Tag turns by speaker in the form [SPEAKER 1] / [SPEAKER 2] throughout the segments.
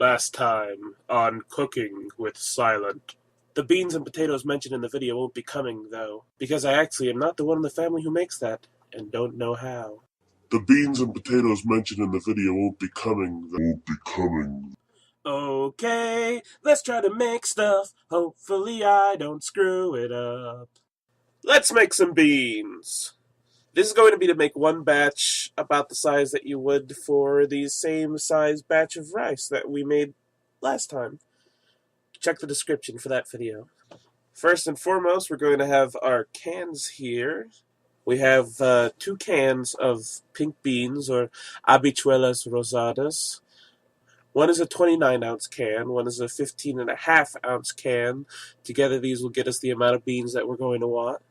[SPEAKER 1] Last time on Cooking with Silent. The beans and potatoes mentioned in the video won't be coming, though, because I actually am not the one in the family who makes that, and don't know how.
[SPEAKER 2] The beans and potatoes mentioned in the video won't be coming.
[SPEAKER 1] Okay, let's try to make stuff. Hopefully I don't screw it up. Let's make some beans. This is going to be to make one batch about the size that you would for the same size batch of rice that we made last time. Check the description for that video. First and foremost, we're going to have our cans here. We have 2 cans of pink beans, or habichuelas rosadas. One is a 29-ounce can, one is a 15.5-ounce can. Together these will get us the amount of beans that we're going to want.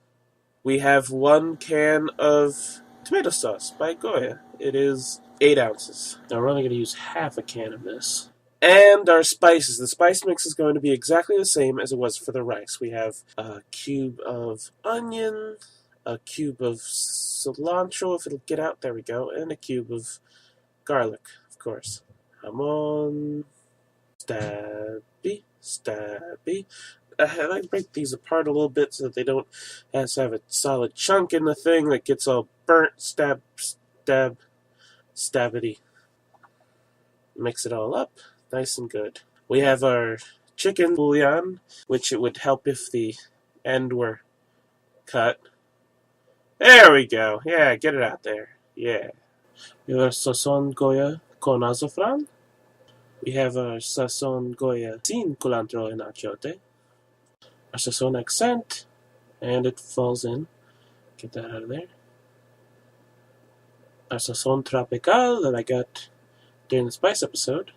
[SPEAKER 1] We have 1 can of tomato sauce by Goya. It is 8 ounces. Now we're only going to use half a can of this. And our spices. The spice mix is going to be exactly the same as it was for the rice. We have a cube of onion, a cube of cilantro, if it'll get out, there we go, and a cube of garlic, of course. Jamon, stabby. I like to break these apart a little bit so that they don't have to have a solid chunk in the thing that gets all burnt. Stabbity. Mix it all up, nice and good. We have our chicken bouillon, which it would help if the end were cut. There we go. Yeah, get it out there. Yeah. We have our Sason Goya con Azafran. We have our Sason Goya sin Culantro and Achiote. Our Sason accent, and it falls in. Get that out of there. Our Sason tropical that I got during the spice episode.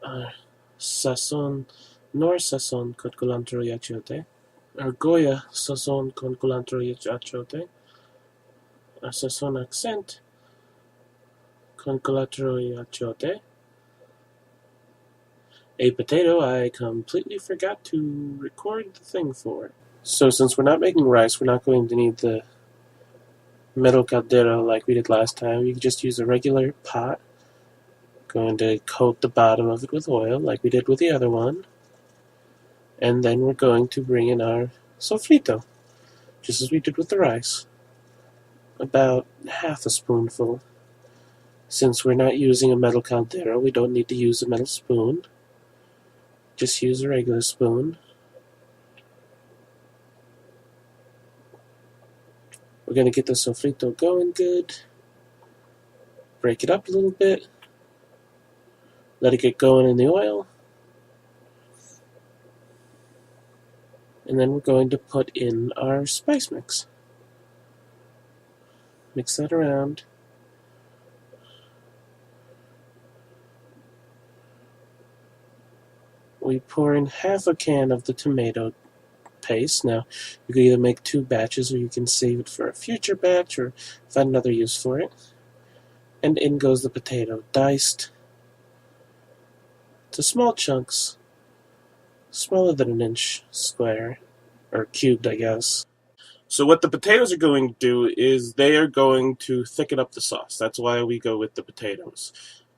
[SPEAKER 1] Our Sason, Knorr Sason con Culantro y Achiote. Our Goya Sason con Culantro y Achiote. Our Sason accent con Culantro y Achiote. A potato I completely forgot to record the thing for. So since we're not making rice, we're not going to need the metal caldero like we did last time. You can just use a regular pot. Going to coat the bottom of it with oil like we did with the other one. And then we're going to bring in our sofrito, just as we did with the rice. About half a spoonful. Since we're not using a metal caldero, we don't need to use a metal spoon. Just use a regular spoon. We're going to get the sofrito going good. Break it up a little bit. Let it get going in the oil. And then we're going to put in our spice mix. Mix that around. We pour in half a can of the tomato paste. Now, you can either make 2 batches or you can save it for a future batch or find another use for it. And in goes the potato, diced to small chunks, smaller than an inch square, or cubed, I guess. So what the potatoes are going to do is they are going to thicken up the sauce. That's why we go with the potatoes.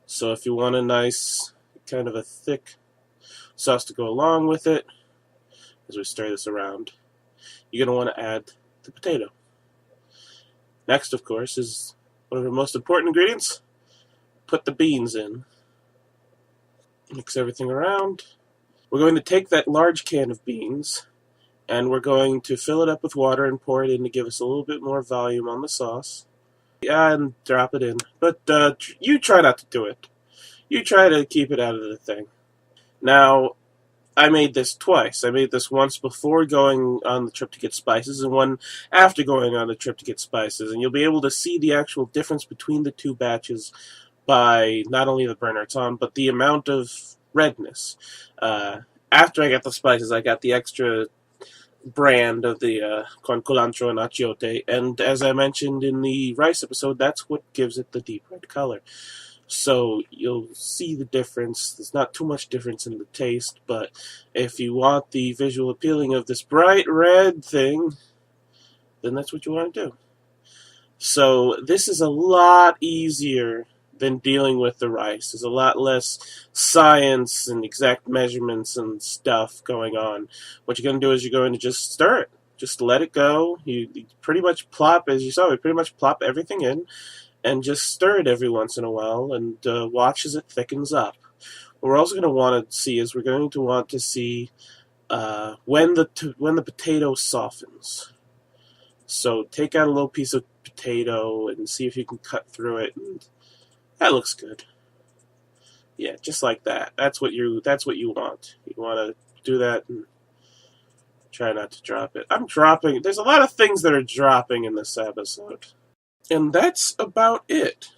[SPEAKER 1] So if you want a nice, kind of a thick sauce to go along with it, as we stir this around, you're going to want to add the potato. Next, of course, is one of the most important ingredients. Put the beans in. Mix everything around. We're going to take that large can of beans and we're going to fill it up with water and pour it in to give us a little bit more volume on the sauce. And drop it in. But you try not to do it. You try to keep it out of the thing. Now, I made this twice. I made this once before going on the trip to get spices and one after going on the trip to get spices. And you'll be able to see the actual difference between the 2 batches by not only the burner it's on, but the amount of redness. After I got the spices, I got the extra brand of the con Culantro and Achiote, and as I mentioned in the rice episode, that's what gives it the deep red color. So you'll see the difference. There's not too much difference in the taste, but if you want the visual appealing of this bright red thing, then that's what you want to do. So this is a lot easier than dealing with the rice. There's a lot less science and exact measurements and stuff going on. What you're going to do is you're going to just stir it. Just let it go. You pretty much plop, as you saw, we pretty much plop everything in and just stir it every once in a while and watch as it thickens up. What we're also going to want to see is we're going to want to see when the potato softens. So take out a little piece of potato and see if you can cut through it. And that looks good. Yeah, just like that. That's what you want. You want to do that and try not to drop it. I'm dropping. There's a lot of things that are dropping in this episode. And that's about it.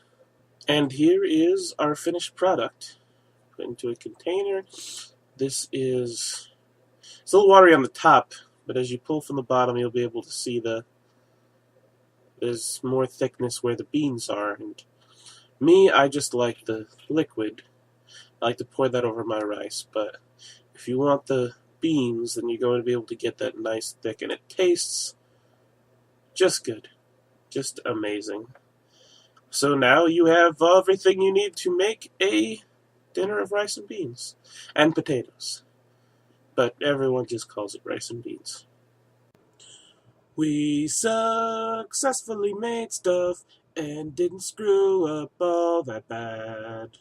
[SPEAKER 1] And here is our finished product. Put into a container. This is... It's a little watery on the top, but as you pull from the bottom, you'll be able to see there's more thickness where the beans are. And me, I just like the liquid. I like to pour that over my rice, but if you want the beans, then you're going to be able to get that nice thick, and it tastes just good. Just amazing. So now you have everything you need to make a dinner of rice and beans. And potatoes. But everyone just calls it rice and beans. We successfully made stuff and didn't screw up all that bad.